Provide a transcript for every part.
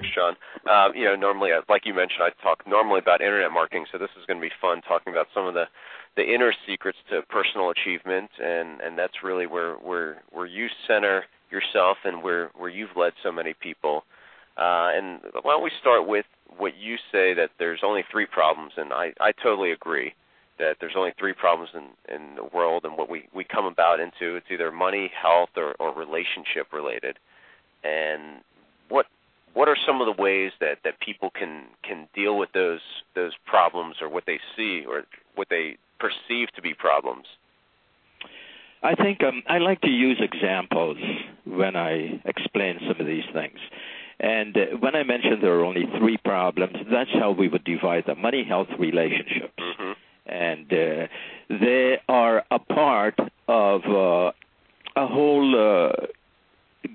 Thanks, John. Normally, like you mentioned, I talk normally about internet marketing, so this is going to be fun talking about some of the inner secrets to personal achievement, and that's really where you center yourself and where you've led so many people. And why don't we start with what you say, that there's only 3 problems, and I totally agree that there's only 3 problems in the world, and what we come about into, it's either money, health, or relationship related. And what are some of the ways that people can deal with those problems, or what they see or what they perceive to be problems? I think I like to use examples when I explain some of these things. And when I mentioned there are only 3 problems, that's how we would divide them: money, health, relationships. Mm-hmm. And they are a part of a whole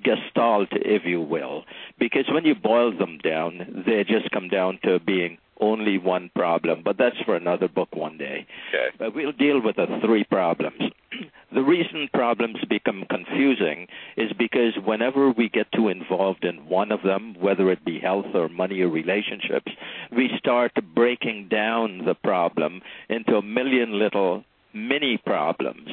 gestalt, if you will, because when you boil them down, they just come down to being only one problem, but that's for another book one day. Okay. But we'll deal with the 3 problems. The reason problems become confusing is because whenever we get too involved in one of them, whether it be health or money or relationships, we start breaking down the problem into a million little mini problems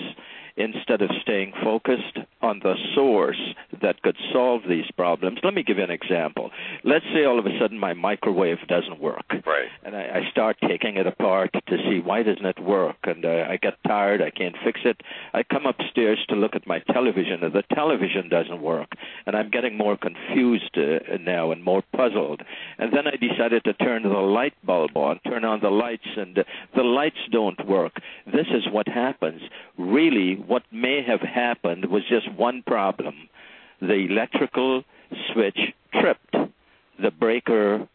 instead of staying focused on the source that could solve these problems. Let me give you an example. Let's say all of a sudden my microwave doesn't work. Right. And I start taking it apart to see why doesn't it work, and I get tired, I can't fix it. I come upstairs to look at my television, and the television doesn't work, and I'm getting more confused now and more puzzled. And then I decided to turn the light bulb on, turn on the lights, and the lights don't work. This is what happens. Really, what may have happened was just one problem. The electrical switch tripped. The breaker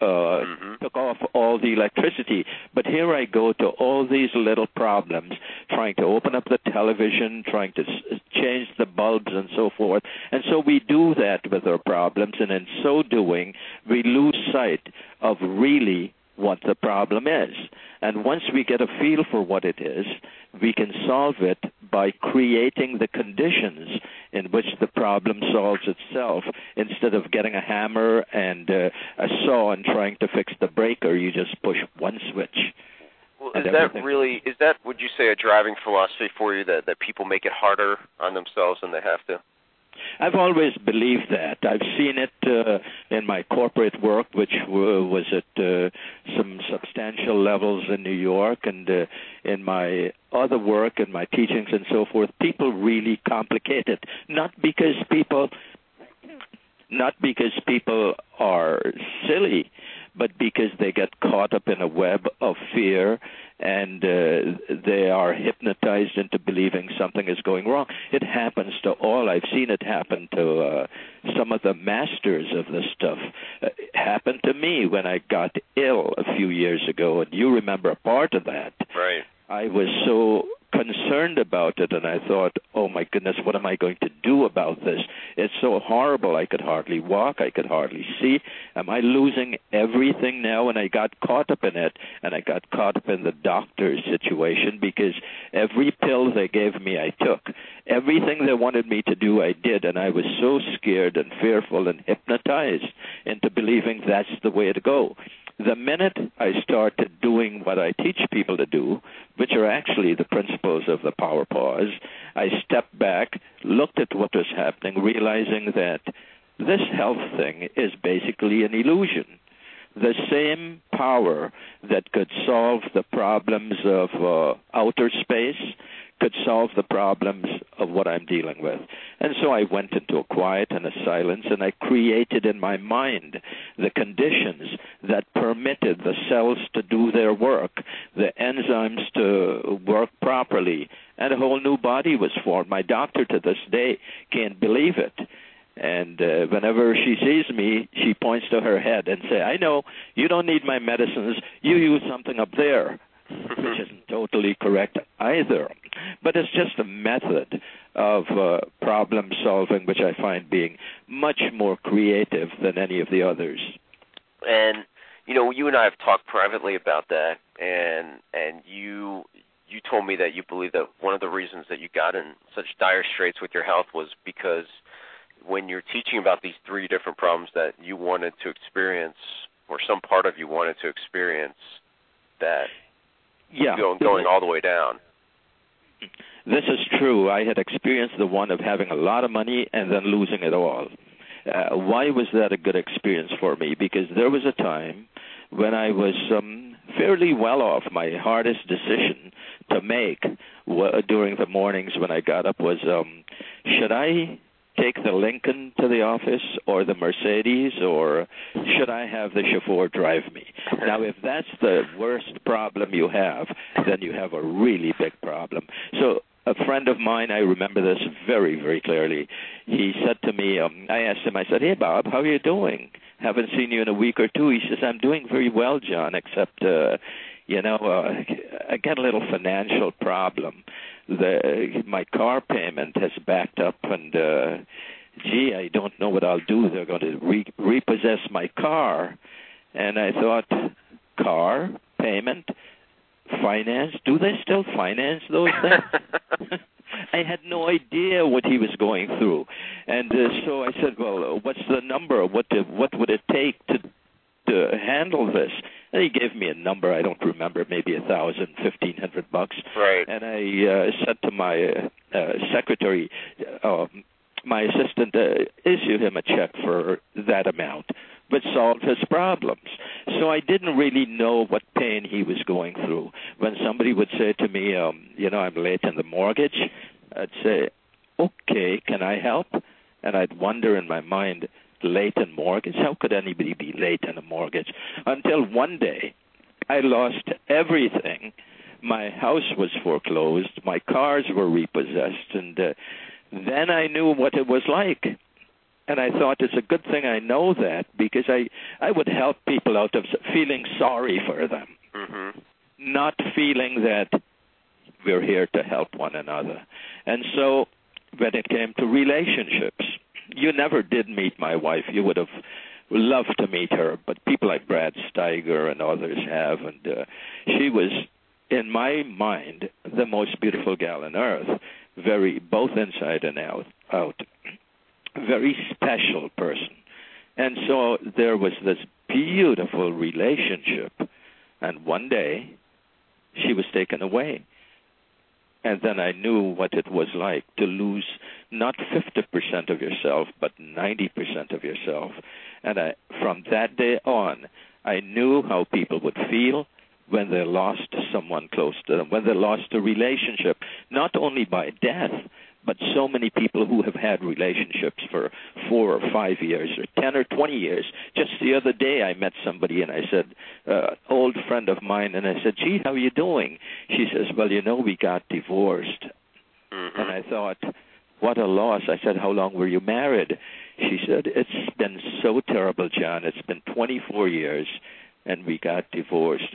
took off all the electricity. But here I go to all these little problems, trying to open up the television, trying to change the bulbs and so forth. And so we do that with our problems, and in so doing, we lose sight of really what the problem is. And once we get a feel for what it is, we can solve it by creating the conditions in which the problem solves itself. Instead of getting a hammer and a saw and trying to fix the breaker, you just push one switch. Well, is that, would you say, a driving philosophy for you, that people make it harder on themselves than they have to? I've always believed that. I've seen it in my corporate work, which was at some substantial levels in New York, and in my other work and my teachings and so forth. People really complicate it, not because people are silly, but because they get caught up in a web of fear, and they are hypnotized into believing something is going wrong. It happens to all. I've seen it happen to some of the masters of this stuff. It happened to me when I got ill a few years ago, and you remember a part of that. Right. I was so concerned about it, and I thought, oh my goodness, what am I going to do about this? It's so horrible. I could hardly walk. I could hardly see. Am I losing everything now? And I got caught up in it, and I got caught up in the doctor's situation, because every pill they gave me, I took. Everything they wanted me to do, I did, and I was so scared and fearful and hypnotized into believing that's the way to go. The minute I started doing what I teach people to do, which are actually the principles of the power pause, I stepped back, looked at what was happening, realizing that this health thing is basically an illusion. The same power that could solve the problems of outer space could solve the problems of what I'm dealing with. And so I went into a quiet and a silence, and I created in my mind the conditions that permitted the cells to do their work, the enzymes to work properly, and a whole new body was formed. My doctor to this day can't believe it. And whenever she sees me, she points to her head and says, I know, you don't need my medicines, you use something up there, which isn't totally correct either. But it's just a method of problem solving, which I find being much more creative than any of the others. And, you and I have talked privately about that, and you told me that you believe that one of the reasons that you got in such dire straits with your health was because when you're teaching about these three different problems that you wanted to experience, or some part of you wanted to experience, that going all the way down. This is true. I had experienced the one of having a lot of money and then losing it all. Why was that a good experience for me? Because there was a time when I was fairly well off. My hardest decision to make during the mornings when I got up was, should I take the Lincoln to the office or the Mercedes, or should I have the chauffeur drive me? Now, if that's the worst problem you have, then you have a really big problem. So a friend of mine, I remember this very, very clearly, he said to me, I asked him, I said, hey, Bob, how are you doing? Haven't seen you in a week or two. He says, I'm doing very well, John, except, I got a little financial problem. My car payment has backed up, and, I don't know what I'll do. They're going to repossess my car. And I thought, car, payment, finance, do they still finance those things? I had no idea what he was going through. And so I said, well, what's the number? What would it take to handle this? And he gave me a number, I don't remember, maybe $1,000, $1,500. Right. And I said to my secretary, my assistant, issue him a check for that amount, but solve his problems. So I didn't really know what pain he was going through. When somebody would say to me, I'm late in the mortgage, I'd say, okay, can I help? And I'd wonder in my mind, late in mortgage? How could anybody be late in a mortgage? Until one day, I lost everything. My house was foreclosed. My cars were repossessed. And then I knew what it was like. And I thought it's a good thing I know that, because I would help people out of feeling sorry for them, not feeling that we're here to help one another. And so when it came to relationships, you never did meet my wife. You would have loved to meet her, but people like Brad Steiger and others have. And she was, in my mind, the most beautiful gal on earth, both inside and out. Very special person. And so there was this beautiful relationship, and one day she was taken away. And then I knew what it was like to lose not 50% of yourself, but 90% of yourself. And from that day on, I knew how people would feel when they lost someone close to them, when they lost a relationship, not only by death, but so many people who have had relationships for 4 or 5 years or 10 or 20 years. Just the other day I met somebody and I said, old friend of mine, and I said, gee, how are you doing? She says, well, we got divorced. And I thought, what a loss. I said, how long were you married? She said, it's been so terrible, John. It's been 24 years, and we got divorced.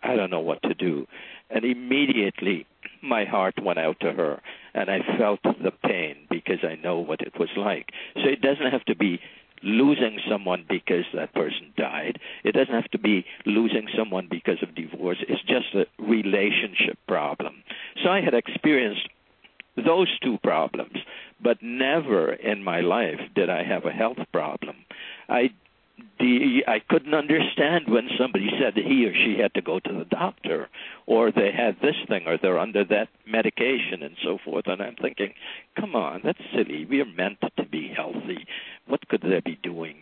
I don't know what to do. And immediately my heart went out to her, and I felt the pain because I know what it was like. So it doesn't have to be losing someone because that person died. It doesn't have to be losing someone because of divorce. It's just a relationship problem. So I had experienced those two problems, but never in my life did I have a health problem. I couldn't understand when somebody said he or she had to go to the doctor, or they had this thing, or they're under that medication and so forth. And I'm thinking, come on, that's silly. We are meant to be healthy. What could they be doing?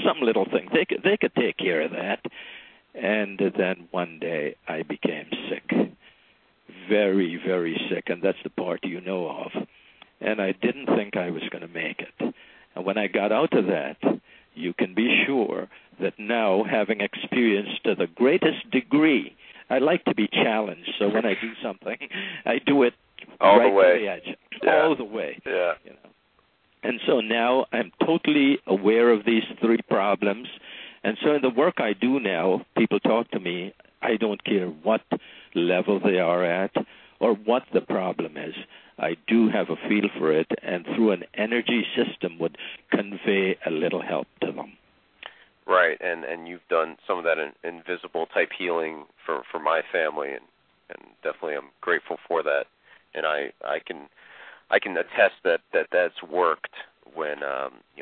Some little thing. They could take care of that. And then one day I became sick, very, very sick, and that's the part you know of. And I didn't think I was going to make it. And when I got out of that, you can be sure that now, having experienced to the greatest degree, I like to be challenged. So when I do something, I do it all right the way. to the edge, Yeah. all the way. Yeah. And so now I'm totally aware of these three problems. And so in the work I do now, people talk to me. I don't care what level they are at or what the problem is. I do have a feel for it, and through an energy system would convey a little help to them. Right, and you've done some of that invisible type healing for my family, and definitely I'm grateful for that. And I can I can attest that's worked when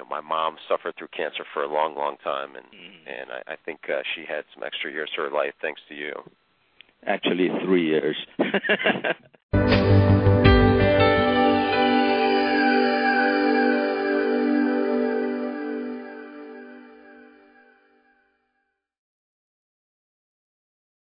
my mom suffered through cancer for a long, long time, and I think she had some extra years to her life thanks to you. Actually, 3 years.